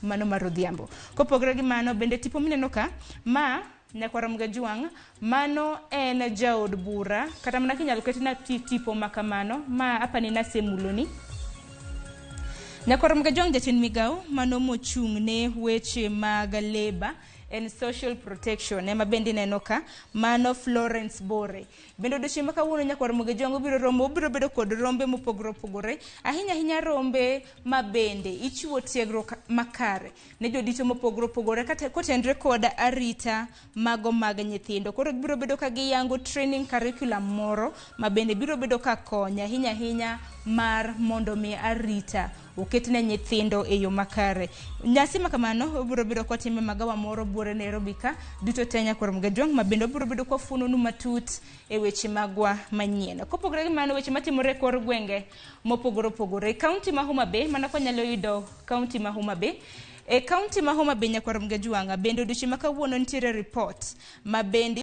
mano mar odhiambo. Kopogore gi mano bende tipo mineno ka ma Nyakwar Mgajwang' mano en jaod bura kata mana kinyalo ketina tipo makamano ma apani nasemuloni. Nyakwar Mgajwang' jatend migao mano mochung' ne weche mag labor and social protection ema bende neno ka mano Florence Bore. Bende odiochieng' ma kawuono Nyakwar Mgajwang' obiro bedo kod rombe mopogore opogore, ahinya rombe ma bende ichiwo tiegruok makare ne jodito mopogore opogore kata kotenre kod arita mago mag nyithindo. Koro biro bedo ka giyango training curriculum moro ma bende biro bedo ka konya ahinya mar mondo mi arita oketne nyithindo e yo makare. Nyasi makamano obiro bedo kotime magawa moro buore Nairobi ka duto te Nyakwar Mgajwang' ma bende obiro bedo kofunonu matut e weche magwa manyien. Kopogore gi mano weche matimore kor gwenge mopogore opogore. Kaunti ma Homa Bay mana kwanyalo yudo kaunti ma Homa Bay. E kaunti ma Homa Bay Nyakwar Mgajwang' bende odiochieng' ma kawuono nitiere report ma bende